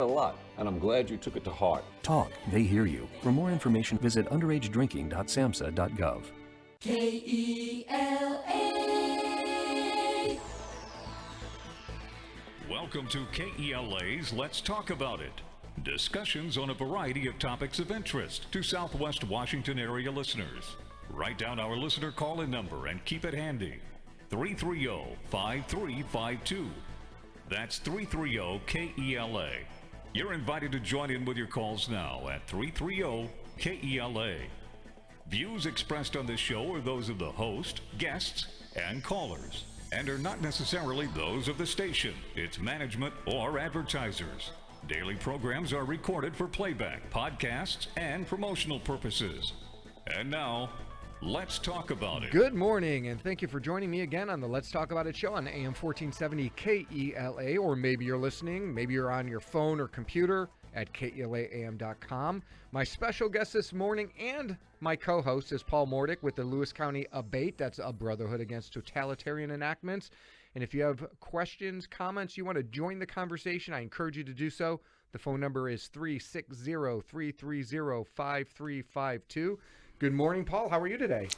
A lot, and I'm glad you took it to heart. Talk, they hear you. For more information, visit underagedrinking.samhsa.gov. KELA. Welcome to KELA's Let's Talk About It. Discussions on a variety of topics of interest to Southwest Washington area listeners. Write down our listener call-in number and keep it handy. 330-5352. That's 330-KELA. You're invited to join in with your calls now at 330-KELA. Views expressed on this show are those of the host, guests, and callers, and are not necessarily those of the station, its management, or advertisers. Daily programs are recorded for playback, podcasts, and promotional purposes. And now, let's talk about it. Good morning, and thank you for joining me again on the Let's Talk About It show on AM1470 KELA, or maybe you're listening, maybe you're on your phone or computer at KELAAM.com. My special guest this morning and my co-host is Paul Mordick with the Lewis County ABATE. That's a Brotherhood Against Totalitarian Enactments. And if you have questions, comments, you want to join the conversation, I encourage you to do so. The phone number is 360-330-5352. Good morning, Paul. How are you today?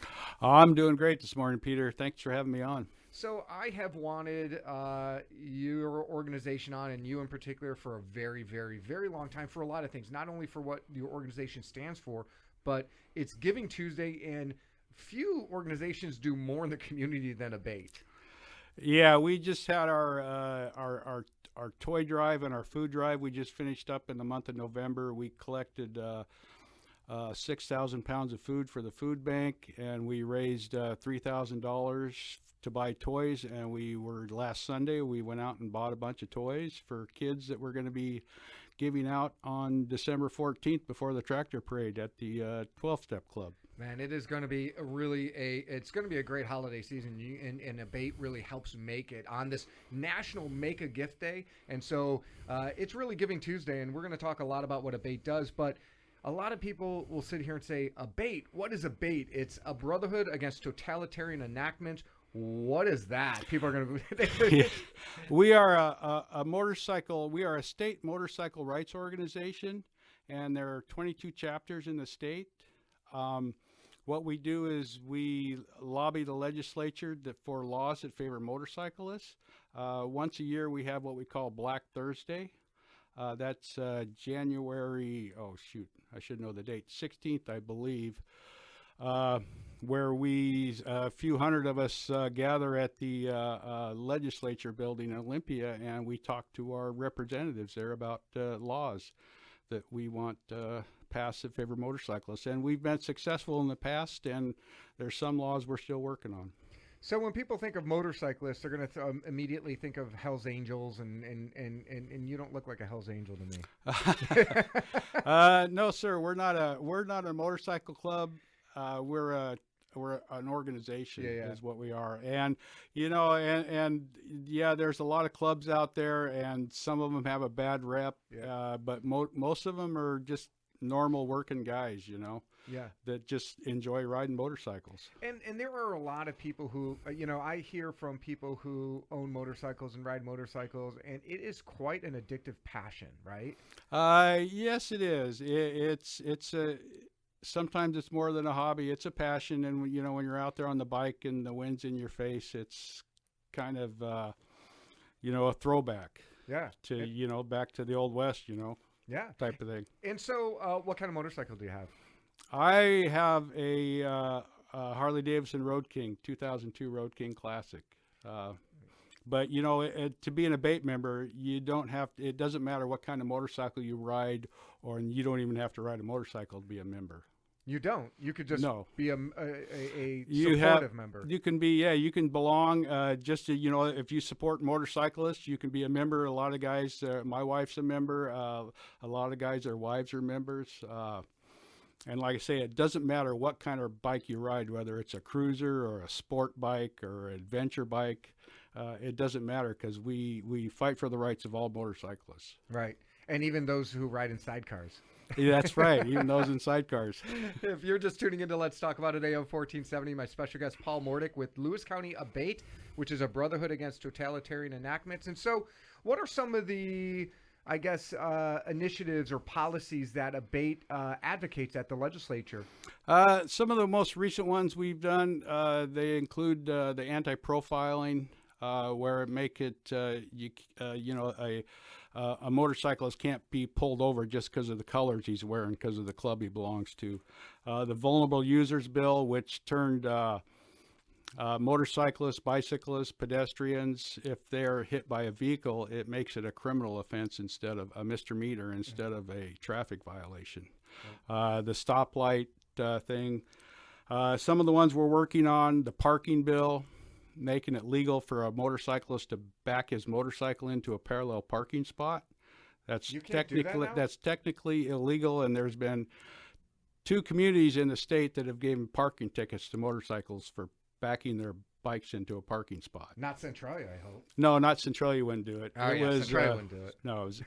I'm doing great this morning, Peter. Thanks for having me on. So I have wanted your organization on, and you in particular, for a very, very, very long time for a lot of things. Not only for what your organization stands for, but it's Giving Tuesday, and few organizations do more in the community than ABATE. Yeah, we just had our toy drive and our food drive. We just finished up in the month of November. We collected 6,000 pounds of food for the food bank, and we raised $3,000 to buy toys. And last Sunday we went out and bought a bunch of toys for kids that we're going to be giving out on December 14th before the tractor parade at the 12-Step Club. Man, it is going to be it's going to be a great holiday season, and ABATE really helps make it on this National Make a Gift Day. And so it's really Giving Tuesday, and we're going to talk a lot about what ABATE does, but a lot of people will sit here and say, ABATE, what is ABATE? It's a Brotherhood Against Totalitarian Enactments. What is that? People are going to... We are we are a state motorcycle rights organization, and there are 22 chapters in the state. What we do is we lobby the legislature for laws that favor motorcyclists. Once a year we have what we call Black Thursday. That's January, I should know the date, 16th, I believe, where a few hundred of us gather at the legislature building in Olympia, and we talk to our representatives there about laws that we want passed that favor motorcyclists. And we've been successful in the past, and there's some laws we're still working on. So when people think of motorcyclists, they're going to immediately think of Hell's Angels, and you don't look like a Hell's Angel to me. No, sir, we're not a motorcycle club. We're an organization, is what we are. And there's a lot of clubs out there, and some of them have a bad rep. But most of them are just normal working guys, that just enjoy riding motorcycles. And there are a lot of people who, I hear from people who own motorcycles and ride motorcycles, and it is quite an addictive passion, right? Yes, it is. Sometimes it's more than a hobby. It's a passion. And when you're out there on the bike and the wind's in your face, it's kind of, a throwback. Yeah. To, back to the Old West, Yeah. type of thing. And so what kind of motorcycle do you have? I have a Harley Davidson Road King, 2002 Road King Classic. But, to be an ABATE member, you don't have to, it doesn't matter what kind of motorcycle you ride, or you don't even have to ride a motorcycle to be a member. You don't. You could just be a supportive member. You can be, you can belong. If you support motorcyclists, you can be a member. A lot of guys, my wife's a member. A lot of guys, their wives are members. And like I say, it doesn't matter what kind of bike you ride, whether it's a cruiser or a sport bike or an adventure bike. It doesn't matter, because we fight for the rights of all motorcyclists. Right. And even those who ride in sidecars. Yeah, that's right. Even those in sidecars. If you're just tuning into Let's Talk About It, AM1470, my special guest, Paul Mordick with Lewis County ABATE, which is a Brotherhood Against Totalitarian Enactments. And so what are some of the I guess, initiatives or policies that ABATE advocates at the legislature? Some of the most recent ones we've done, they include the anti-profiling, where it make it a motorcyclist can't be pulled over just because of the colors he's wearing, because of the club he belongs to. The Vulnerable Users Bill, which turned motorcyclists, bicyclists, pedestrians, if they're hit by a vehicle, it makes it a criminal offense instead of a misdemeanor instead of a traffic violation. The stoplight thing. Some of the ones we're working on, the parking bill, making it legal for a motorcyclist to back his motorcycle into a parallel parking spot. That's You can't do that technically now? that's technically illegal, and there's been 2 communities in the state that have given parking tickets to motorcycles for backing their bikes into a parking spot. Not Centralia, I hope. No, not Centralia wouldn't do it. Oh, It yeah, was, Centralia wouldn't do it. No, it was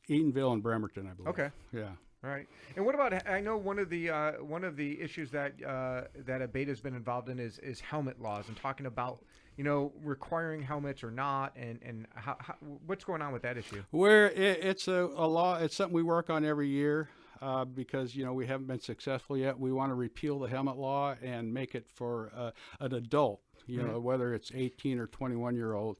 Eatonville and Bremerton, I believe. Okay. Yeah. All right. And what about? I know one of the issues that that ABATE has been involved in is helmet laws, and talking about requiring helmets or not, and how what's going on with that issue? It's a law. It's something we work on every year because we haven't been successful yet. We want to repeal the helmet law and make it for an adult. Whether it's 18 or 21-year-old.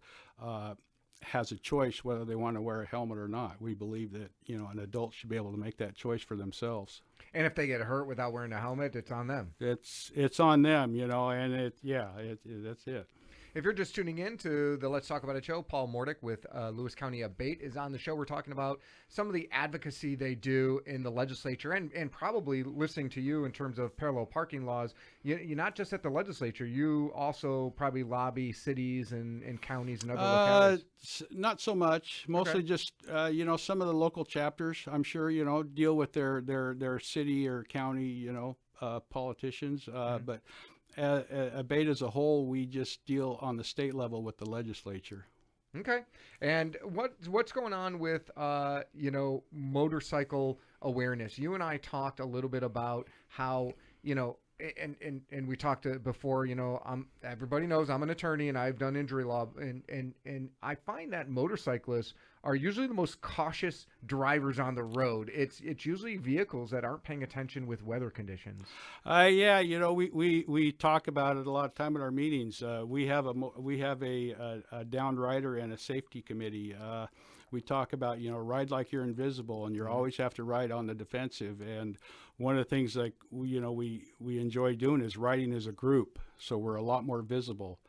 Has a choice whether they want to wear a helmet or not. We believe that an adult should be able to make that choice for themselves. And if they get hurt without wearing a helmet, it's on them. It's on them, and that's it. If you're just tuning in to the Let's Talk About It show, Paul Mordick with Lewis County ABATE is on the show. We're talking about some of the advocacy they do in the legislature, and probably listening to you in terms of parallel parking laws. You're not just at the legislature. You also probably lobby cities and counties and other localities. Not so much. Mostly just, some of the local chapters, I'm sure, deal with their city or county, politicians. But ABATE as a whole, we just deal on the state level with the legislature. Okay. And what's going on with motorcycle awareness? You and I talked a little bit about how and we talked before. Everybody knows I'm an attorney and I've done injury law, and I find that motorcyclists are usually the most cautious drivers on the road. It's usually vehicles that aren't paying attention with weather conditions. We talk about it a lot of time in our meetings. We have a downed rider and a safety committee. We talk about ride like you're invisible, and you always have to ride on the defensive. And one of the things like we enjoy doing is riding as a group, so we're a lot more visible.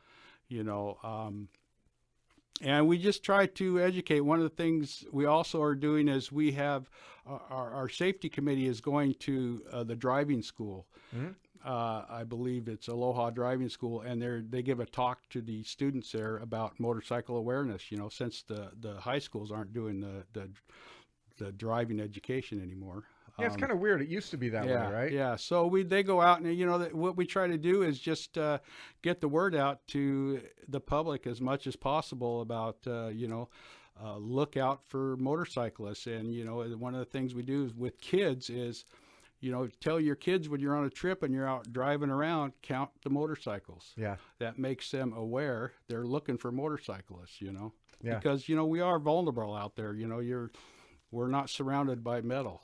And we just try to educate. One of the things we also are doing is we have our safety committee is going to the driving school. Mm-hmm. I believe it's Aloha Driving School, and they give a talk to the students there about motorcycle awareness. Since the high schools aren't doing the driving education anymore. Yeah, it's kind of weird. It used to be that way, right? Yeah. So they go out, and what we try to do is just get the word out to the public as much as possible about look out for motorcyclists. And one of the things we do with kids is tell your kids when you're on a trip and you're out driving around, count the motorcycles. Yeah. That makes them aware they're looking for motorcyclists. Yeah. Because we are vulnerable out there. We're not surrounded by metal.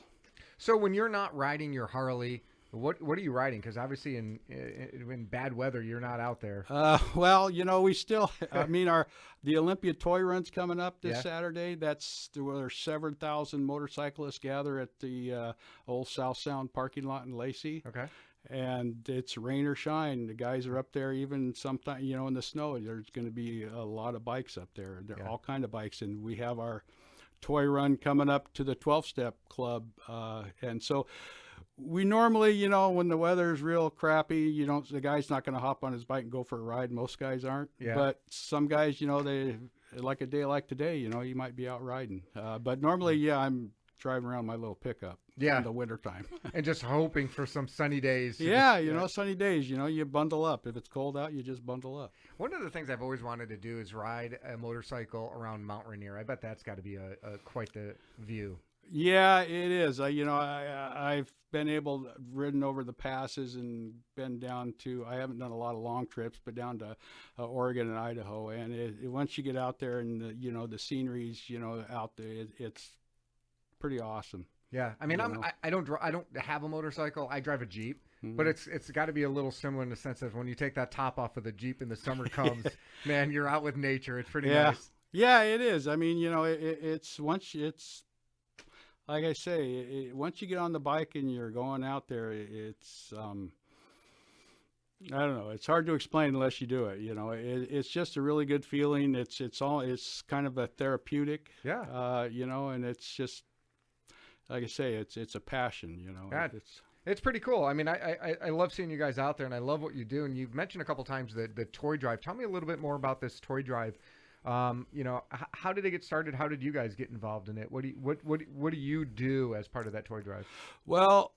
So when you're not riding your Harley, what are you riding? Because obviously in bad weather, you're not out there. Well, we still, the Olympia Toy Run's coming up this Saturday. That's where 7,000 motorcyclists gather at the old South Sound parking lot in Lacey. Okay. And it's rain or shine. The guys are up there even sometime, in the snow. There's going to be a lot of bikes up there. There are all kind of bikes. And we have our toy run coming up to the 12-step club. And so we normally, when the weather's real crappy, the guy's not going to hop on his bike and go for a ride. Most guys aren't. Yeah. But some guys, they like a day like today, you might be out riding. But normally, I'm driving around my little pickup in the wintertime. And just hoping for some sunny days. Sunny days, you bundle up. If it's cold out, you just bundle up. One of the things I've always wanted to do is ride a motorcycle around Mount Rainier. I bet that's got to be quite the view. Yeah, it is. I've been ridden over the passes and been down to. I haven't done a lot of long trips, but down to Oregon and Idaho. And once you get out there and the sceneries, out there, it's pretty awesome. Yeah, I mean, I don't have a motorcycle. I drive a Jeep, Mm-hmm. but it's got to be a little similar in the sense that when you take that top off of the Jeep and the summer comes, man, you're out with nature. It's pretty nice. Yeah, it is. I mean, it's like I say, once you get on the bike and you're going out there, it's I don't know. It's hard to explain unless you do it. It's just a really good feeling. It's kind of a therapeutic. Yeah. And it's just like I say, it's a passion. Yeah. It's pretty cool. I mean, I love seeing you guys out there, and I love what you do. And you've mentioned a couple times the toy drive. Tell me a little bit more about this toy drive. How did it get started? How did you guys get involved in it? What do you do as part of that toy drive? Well,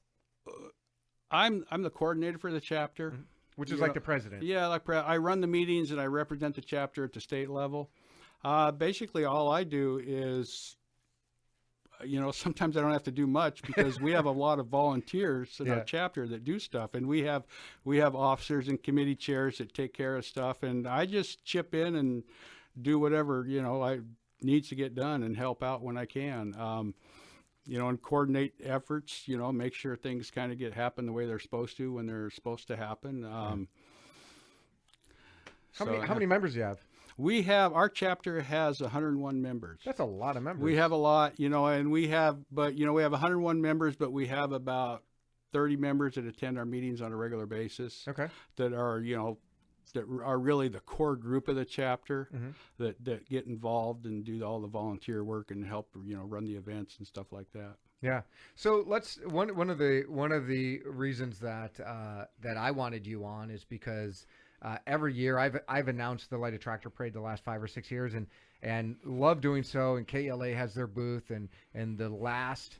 I'm the coordinator for the chapter, which is like the president. Yeah, I run the meetings and I represent the chapter at the state level. Basically, all I do is, sometimes I don't have to do much because we have a lot of volunteers in our chapter that do stuff, and we have officers and committee chairs that take care of stuff, and I just chip in and do whatever I needs to get done and help out when I can. And coordinate efforts. Make sure things kind of happen the way they're supposed to when they're supposed to happen. How many members do you have? Our chapter has 101 members. That's a lot of members. We have a lot, and we have 101 members, but we have about 30 members that attend our meetings on a regular basis. Okay. That are, that are really the core group of the chapter that get involved and do all the volunteer work and help, run the events and stuff like that. Yeah. So one of the reasons that I wanted you on is because every year I've announced the Lighted Tractor Parade the last 5 or 6 years and love doing so. And KELA has their booth and the last.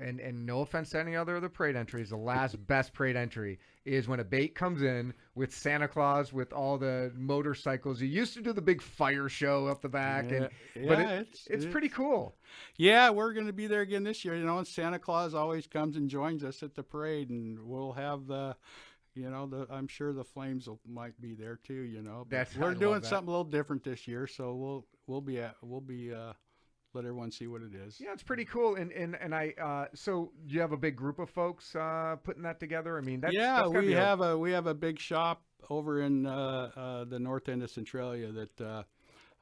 And no offense to any other of the parade entries, the last best parade entry is when ABATE comes in with Santa Claus, with all the motorcycles. You used to do the big fire show up the back, but it's pretty cool. Yeah, we're going to be there again this year. And Santa Claus always comes and joins us at the parade, and we'll have I'm sure the flames might be there too. We're doing something a little different this year, so we'll be let everyone see what it is. Yeah, it's pretty cool. So you have a big group of folks putting that together. I mean, we have a big shop over in the north end of Centralia that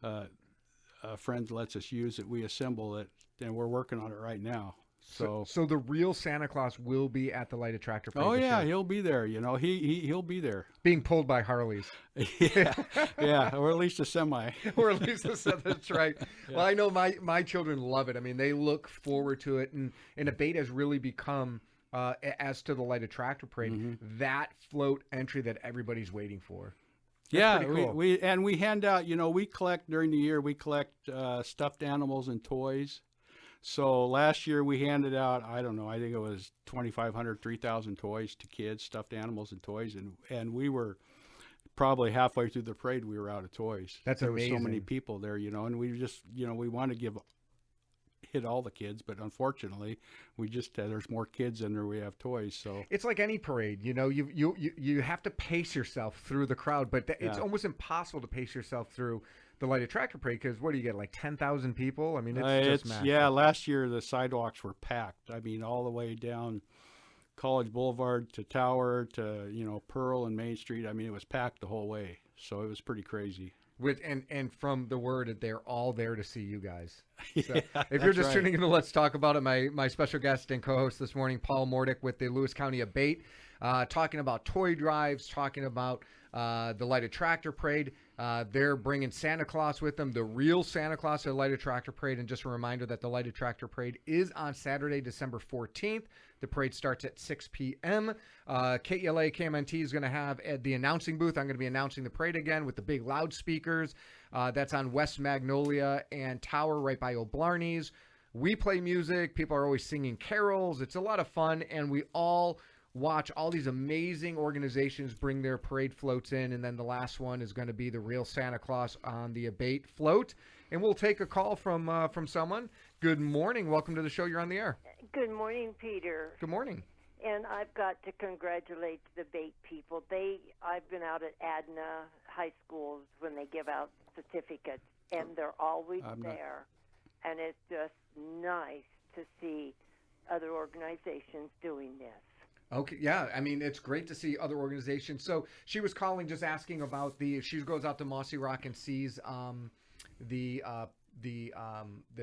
a friend lets us use it. We assemble it, and we're working on it right now. So the real Santa Claus will be at the Lighted Tractor Parade. Oh yeah, he'll be there. He'll be there, being pulled by Harleys. yeah, or at least a semi. Or at least that's right. Yeah. Well, I know my children love it. I mean, they look forward to it, and ABATE has really become, as to the Lighted Tractor Parade, that float entry that everybody's waiting for. That's cool. we hand out. We collect during the year. We collect stuffed animals and toys. So last year we handed out, I don't know, I think it was 2,500, 3,000 toys to kids, stuffed animals and toys. And we were probably halfway through the parade, we were out of toys. That's there amazing. There were so many people there, and we just, we want to hit all the kids, but unfortunately we just, there's more kids than there we have toys. So it's like any parade, you have to pace yourself through the crowd, but it's almost impossible to pace yourself through the Lighted Tractor Parade, because what do you get, like 10,000 people? I mean, it's just massive. Yeah, last year the sidewalks were packed. I mean, all the way down College Boulevard to Tower to Pearl and Main Street. I mean, it was packed the whole way, so it was pretty crazy. And from the word, they're all there to see you guys. So if you're just tuning in to Let's Talk About It, my special guest and co-host this morning, Paul Mordick with the Lewis County ABATE, talking about toy drives, talking about the Lighted Tractor Parade. They're bringing Santa Claus with them, the real Santa Claus at the Lighted Tractor Parade. And just a reminder that the Lighted Tractor Parade is on Saturday, December 14th. The parade starts at 6 p.m. KELA KMNT is going to have the announcing booth. I'm going to be announcing the parade again with the big loudspeakers. That's on West Magnolia and Tower right by O'Blarney's. We play music. People are always singing carols. It's a lot of fun, and we all watch all these amazing organizations bring their parade floats in, and then the last one is going to be the real Santa Claus on the ABATE float. And we'll take a call from someone Good morning. Welcome to the show. You're on the air. Good morning, Peter. Good morning. And I've got to congratulate the ABATE people. I've been out at Adna high schools when they give out certificates, and they're always there. And it's just nice to see other organizations doing this. Okay, yeah. I mean, it's great to see other organizations. So she was calling, just asking about she goes out to Mossy Rock and sees the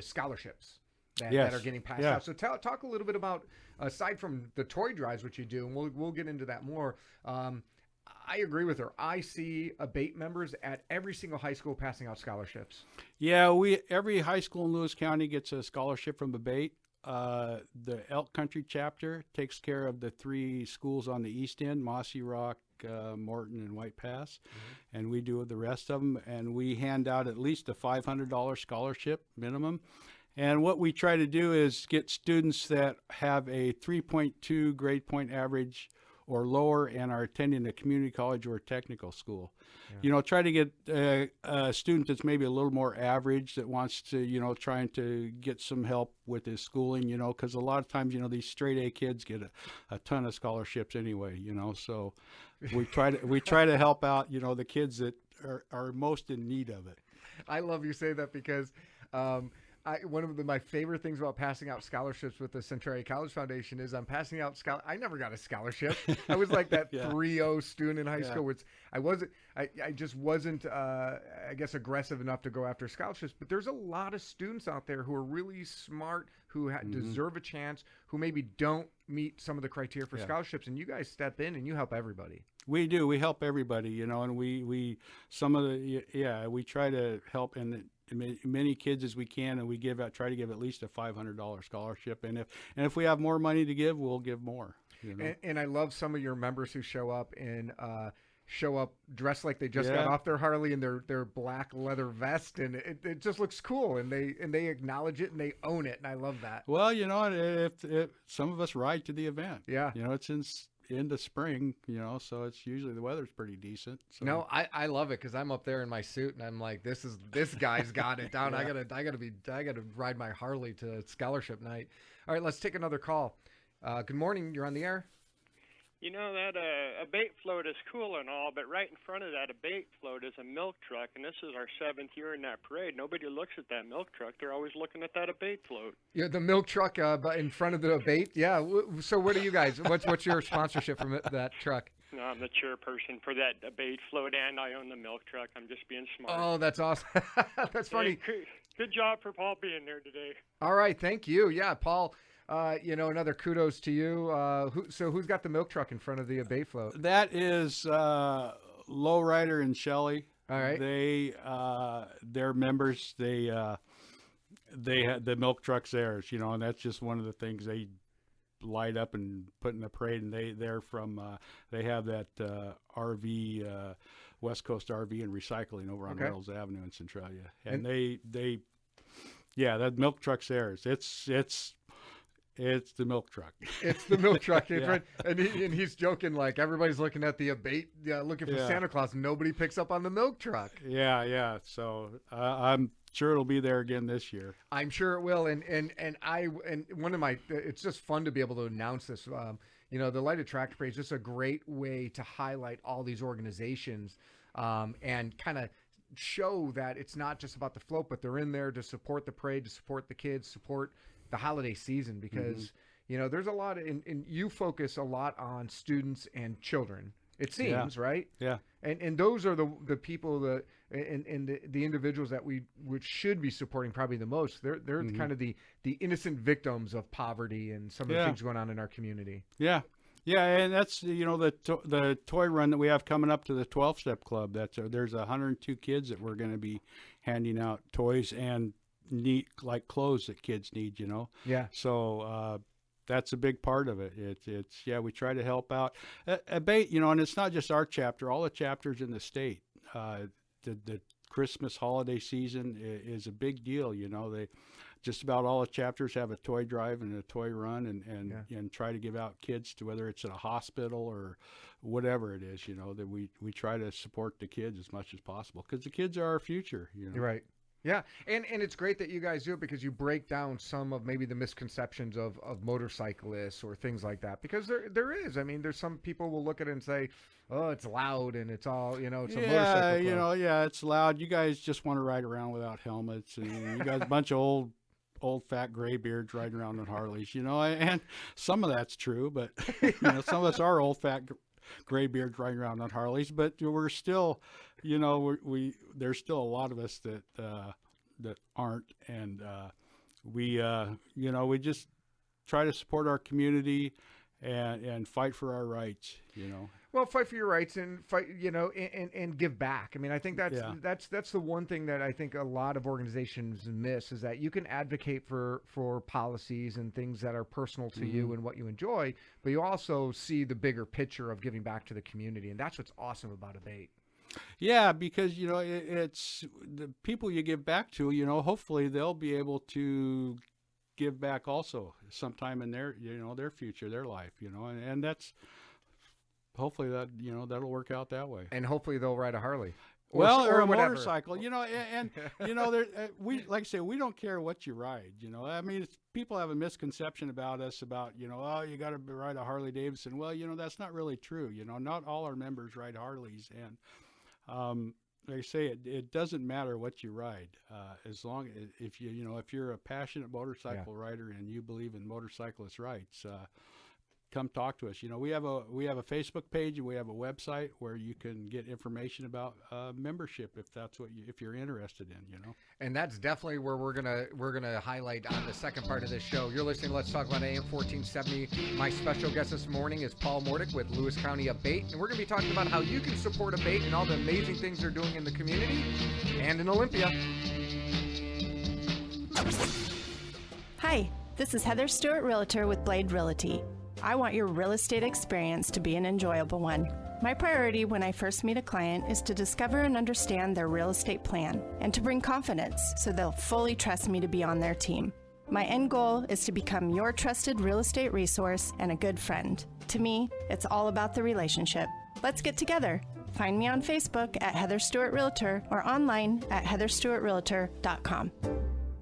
scholarships that are getting passed out. So talk a little bit about, aside from the toy drives, which you do, and we'll get into that more. I agree with her. I see ABATE members at every single high school passing out scholarships. Yeah, every high school in Lewis County gets a scholarship from ABATE. The Elk Country chapter takes care of the 3 schools on the east end, Mossy Rock, Morton, and White Pass, and we do the rest of them, and we hand out at least a $500 scholarship minimum. And what we try to do is get students that have a 3.2 grade point average or lower and are attending a community college or a technical school. You know, try to get a student that's maybe a little more average that wants to, you know, trying to get some help with his schooling, you know, because a lot of times, you know, these straight A kids get a ton of scholarships anyway, you know. So we try to help out, you know, the kids that are most in need of it. I love you say that because one of my favorite things about passing out scholarships with the Centralia College Foundation is I'm passing out I never got a scholarship. I was like that 3.0 student in high school, which I just wasn't, I guess, aggressive enough to go after scholarships. But there's a lot of students out there who are really smart, who deserve a chance, who maybe don't meet some of the criteria for scholarships, and you guys step in and you help everybody. We do. We help everybody, you know, and we try to help in many kids as we can, and we try to give at least a $500 scholarship, and if we have more money to give, we'll give more. You know? And I love some of your members who show up dressed like they just got off their Harley in their black leather vest, and it just looks cool, and they acknowledge it and they own it, and I love that. Well, you know, if some of us ride to the event, you know, it's in the spring, you know, so it's usually the weather's pretty decent. So. No, I love it because I'm up there in my suit and I'm like, this guy's got it down. I gotta ride my Harley to scholarship night. All right, let's take another call. Good morning. You're on the air. You know, that ABATE float is cool and all, but right in front of that ABATE float is a milk truck, and this is our 7th year in that parade. Nobody looks at that milk truck. They're always looking at that ABATE float. Yeah, the milk truck in front of the ABATE. Yeah. So what are you guys? What's your sponsorship from that truck? No, I'm the chairperson for that ABATE float, and I own the milk truck. I'm just being smart. Oh, that's awesome. That's funny. Hey, good job for Paul being there today. All right, thank you. Yeah, Paul. You know, another kudos to you. Who's got the milk truck in front of the ABATE float? That is Lowrider and Shelley. All right. They're members. They had the milk truck's theirs, you know, and that's just one of the things they light up and put in the parade. And they're from they have that RV West Coast RV and Recycling over on Reynolds Avenue in Centralia, and that milk truck's theirs. It's the milk truck. It's the milk truck. Right. And he's joking like everybody's looking at the ABATE, looking for Santa Claus. Nobody picks up on the milk truck. Yeah. So I'm sure it'll be there again this year. I'm sure it will. And one of my, it's just fun to be able to announce this. You know, the Lighted Tractor Parade is just a great way to highlight all these organizations and kind of show that it's not just about the float, but they're in there to support the parade, to support the kids, support the holiday season, because you know, there's a lot and you focus a lot on students and children, it seems, right? Yeah. And those are the people that and the individuals that we should be supporting probably the most. They're kind of the innocent victims of poverty and some of the things going on in our community. Yeah, and that's, you know, the toy run that we have coming up to the 12-step club. There's 102 kids that we're going to be handing out toys and like clothes that kids need, you know. Yeah. So that's a big part of it. It's we try to help out ABATE, you know, and it's not just our chapter, all the chapters in the state. The Christmas holiday season is a big deal, you know. Just about all the chapters have a toy drive and a toy run and try to give out kids to, whether it's at a hospital or whatever it is, you know, that we try to support the kids as much as possible, because the kids are our future, you know. You're right. Yeah, and it's great that you guys do it because you break down some of maybe the misconceptions of motorcyclists or things like that. Because there is. I mean, there's some people will look at it and say, oh, it's loud and it's all, it's a motorcycle club. Yeah, it's loud. You guys just want to ride around without helmets, and you guys a bunch of old fat graybeards riding around on Harleys, and some of that's true, but some of us are old fat graybeards riding around on Harleys, but we're still, there's still a lot of us that aren't, and we just try to support our community and fight for our rights, Well, fight for your rights and fight, and give back. I mean, I think that's the one thing that I think a lot of organizations miss is that you can advocate for policies and things that are personal to you and what you enjoy, but you also see the bigger picture of giving back to the community, and that's what's awesome about ABATE. Yeah, because it's the people you give back to. Hopefully they'll be able to give back also sometime in their their future, their life. And that's. Hopefully that that'll work out that way, and hopefully they'll ride a Harley, or a motorcycle. We like I say, we don't care what you ride. I mean, people have a misconception about us about oh, you got to ride a Harley Davidson. Well, that's not really true. Not all our members ride Harleys, and like I say, it doesn't matter what you ride, as long as if you're a passionate motorcycle rider and you believe in motorcyclist rights. Come talk to us. We have a Facebook page and we have a website where you can get information about membership if that's if you're interested in. And that's definitely where we're gonna highlight on the second part of this show. You're listening to Let's Talk About AM 1470. My special guest this morning is Paul Mordick with Lewis County ABATE, and we're gonna be talking about how you can support ABATE and all the amazing things they're doing in the community and in Olympia. Hi, this is Heather Stewart, Realtor with Blade Realty. I want your real estate experience to be an enjoyable one. My priority when I first meet a client is to discover and understand their real estate plan and to bring confidence so they'll fully trust me to be on their team. My end goal is to become your trusted real estate resource and a good friend. To me, it's all about the relationship. Let's get together. Find me on Facebook at Heather Stewart Realtor or online at heatherstewartrealtor.com.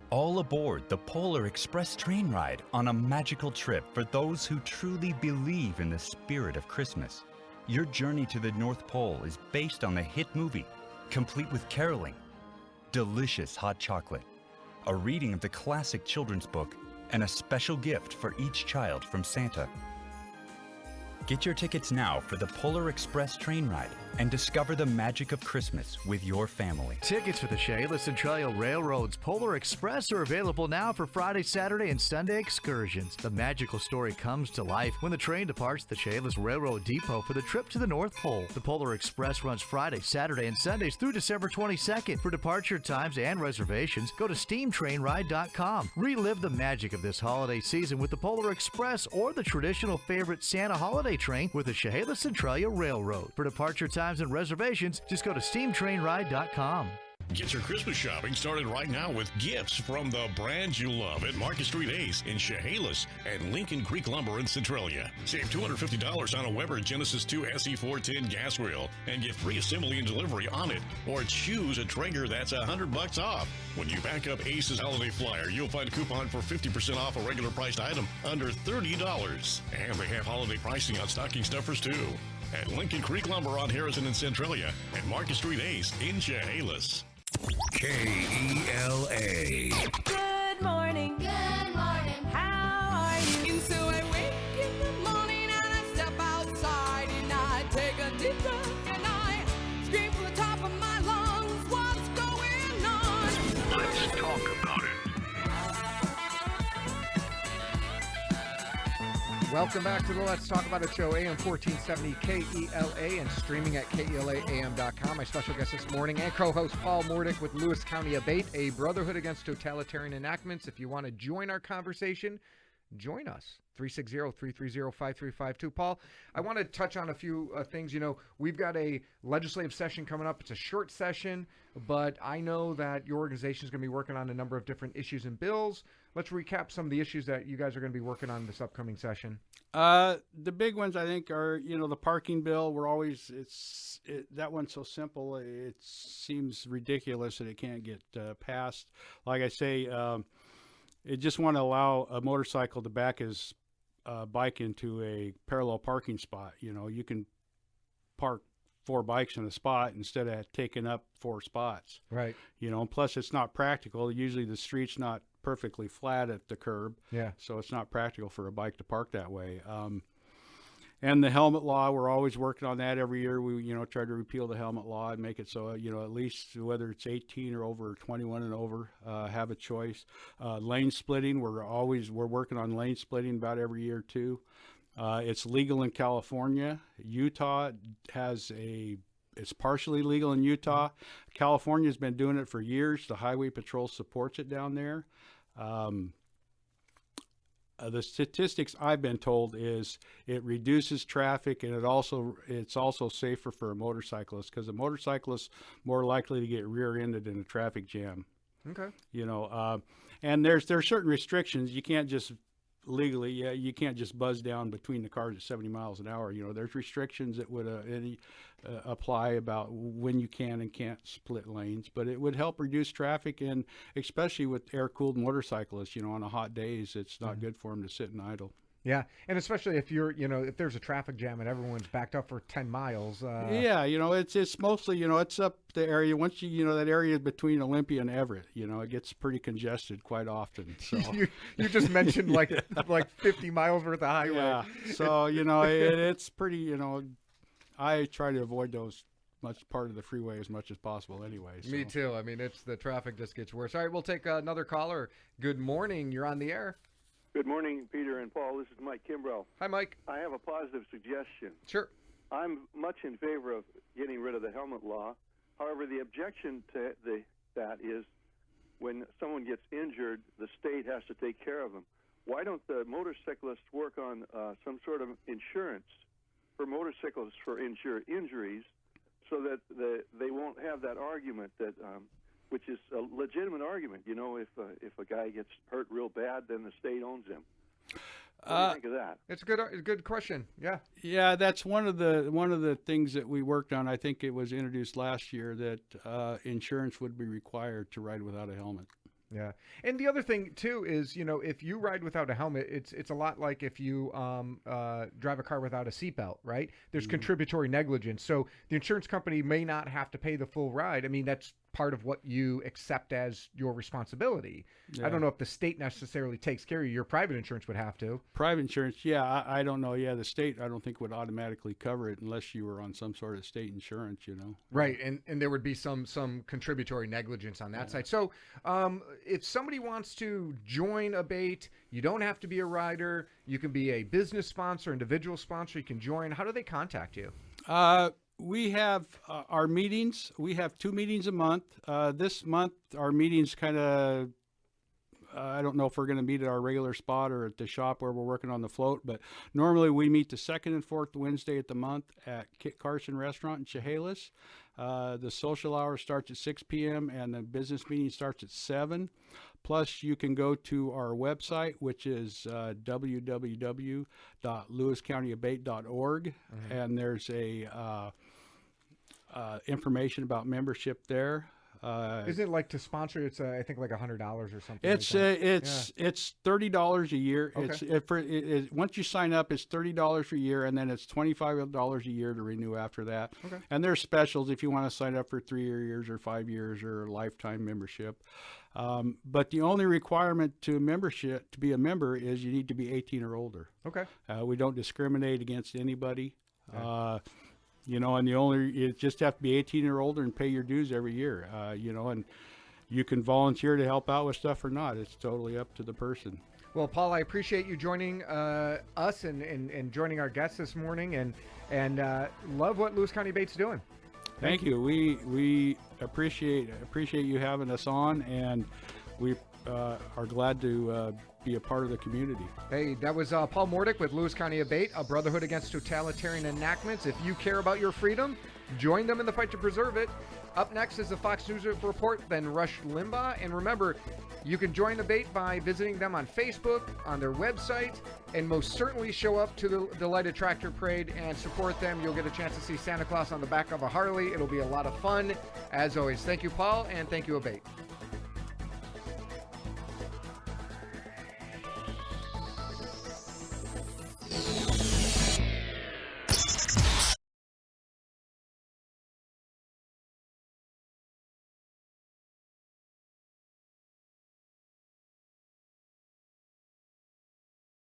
All aboard the Polar Express train ride on a magical trip for those who truly believe in the spirit of Christmas. Your journey to the North Pole is based on the hit movie, complete with caroling, delicious hot chocolate, a reading of the classic children's book, and a special gift for each child from Santa. Get your tickets now for the Polar Express train ride and discover the magic of Christmas with your family. Tickets for the Chehalis Centralia Railroad's Polar Express are available now for Friday, Saturday, and Sunday excursions. The magical story comes to life when the train departs the Chehalis Railroad Depot for the trip to the North Pole. The Polar Express runs Friday, Saturday, and Sundays through December 22nd. For departure times and reservations, go to steamtrainride.com. Relive the magic of this holiday season with the Polar Express or the traditional favorite Santa holiday train with the Chehalis Centralia Railroad. For departure times and reservations, just go to steamtrainride.com. Get your Christmas shopping started right now with gifts from the brands you love at Market Street Ace in Chehalis and Lincoln Creek Lumber in Centralia. Save $250 on a Weber Genesis 2 SE410 gas grill and get free assembly and delivery on it. Or choose a Traeger that's $100 off. When you back up Ace's holiday flyer, you'll find a coupon for 50% off a regular priced item under $30. And they have holiday pricing on stocking stuffers too. At Lincoln Creek Lumber on Harrison and Centralia and Market Street Ace in Chehalis. KELA. Good morning. Good morning. How are you? And so I wake in the morning and I step outside and I take a deep breath and I scream from the top of my lungs, what's going on? Let's talk about it. Welcome back to the Let's Talk About It show, AM 1470 KELA, and streaming at KELAAM.com. My special guest this morning and co-host Paul Mordick with Lewis County ABATE, a brotherhood against totalitarian enactments. If you want to join our conversation, join us. 360-330-5352. Paul, I want to touch on a few things. You know, we've got a legislative session coming up. It's a short session, but I know that your organization is going to be working on a number of different issues and bills. Let's recap some of the issues that you guys are going to be working on this upcoming session. The big ones, I think, are, you know, the parking bill. That one's so simple. It seems ridiculous that it can't get passed. Like I say, it just want to allow a motorcycle to back his bike into a parallel parking spot. You know, you can park 4 bikes in a spot instead of taking up 4 spots. Right. You know, and plus it's not practical. Usually the street's not perfectly flat at the curb. Yeah. So it's not practical for a bike to park that way. And the helmet law, we're always working on that every year. We, you know, try to repeal the helmet law and make it so, you know, at least whether it's 18 or over 21 and over, have a choice. Lane splitting, we're working on lane splitting about every year too. It's legal in California. Utah it's partially legal in Utah. California's been doing it for years. The Highway Patrol supports it down there. The statistics I've been told is it reduces traffic, and it's also safer for a motorcyclist, because a motorcyclist more likely to get rear-ended in a traffic jam. Okay. You know, and there are certain restrictions. You can't just legally, you can't just buzz down between the cars at 70 miles an hour. You know, there's restrictions that would apply about when you can and can't split lanes, but it would help reduce traffic, and especially with air-cooled motorcyclists, you know, on a hot days, it's not good for them to sit and idle. Yeah, and especially if if there's a traffic jam and everyone's backed up for 10 miles. Yeah, you know, it's mostly, you know, it's up the area. Once you know, that area between Olympia and Everett, you know, it gets pretty congested quite often. So you just mentioned like 50 miles worth of highway. Yeah, so, you know, it's pretty, you know, I try to avoid those much part of the freeway as much as possible anyway. So. Me too. I mean, the traffic just gets worse. All right, we'll take another caller. Good morning. You're on the air. Good morning, Peter and Paul. This is Mike Kimbrough. Hi, Mike. I have a positive suggestion. Sure. I'm much in favor of getting rid of the helmet law. However, the objection to that is when someone gets injured, the state has to take care of them. Why don't the motorcyclists work on some sort of insurance for motorcyclists for injuries, so that they won't have that argument that which is a legitimate argument. You know, if a guy gets hurt real bad, then the state owns him. What do you think of that? It's a good question. Yeah. Yeah, that's one of the things that we worked on. I think it was introduced last year that insurance would be required to ride without a helmet. Yeah, and the other thing too is, you know, if you ride without a helmet, it's a lot like if you drive a car without a seatbelt, right? There's contributory negligence, so the insurance company may not have to pay the full ride. I mean, that's part of what you accept as your responsibility. Yeah. I don't know if the state necessarily takes care of you. Your private insurance would have to. Private insurance, yeah, I don't know. Yeah, the state, I don't think would automatically cover it unless you were on some sort of state insurance, you know. Right, and there would be some contributory negligence on that side. So if somebody wants to join ABATE, you don't have to be a rider. You can be a business sponsor, individual sponsor. You can join. How do they contact you? We have our meetings. We have 2 meetings a month. This month, our meetings kind of, I don't know if we're going to meet at our regular spot or at the shop where we're working on the float, but normally we meet the 2nd and 4th Wednesday of the month at Kit Carson Restaurant in Chehalis. The social hour starts at 6 p.m. and the business meeting starts at 7. Plus, you can go to our website, which is www.lewiscountyabate.org, and there's a information about membership there. Is it like to sponsor? It's I think like $100 or something. It's it's $30 a year. Okay. Once you sign up, it's $30 a year, and then it's $25 a year to renew after that. Okay. And there's specials if you want to sign up for 3 years or 5 years or a lifetime membership. But the only requirement to be a member is you need to be 18 or older. Okay. We don't discriminate against anybody. Okay. You know, and you just have to be 18 or older and pay your dues every year. You know, and you can volunteer to help out with stuff or not. It's totally up to the person. Well, Paul, I appreciate you joining us and joining our guests this morning, and love what Lewis County ABATE's doing. Thank you. We appreciate you having us on, and we are glad to be a part of the community. Hey, that was Paul Mordick with Lewis County ABATE, a brotherhood against totalitarian enactments. If you care about your freedom, join them in the fight to preserve it. Up next is the Fox News Report, then Rush Limbaugh. And remember, you can join ABATE by visiting them on Facebook, on their website, and most certainly show up to the Delighted Tractor Parade and support them. You'll get a chance to see Santa Claus on the back of a Harley. It'll be a lot of fun. As always, thank you, Paul, and thank you, ABATE.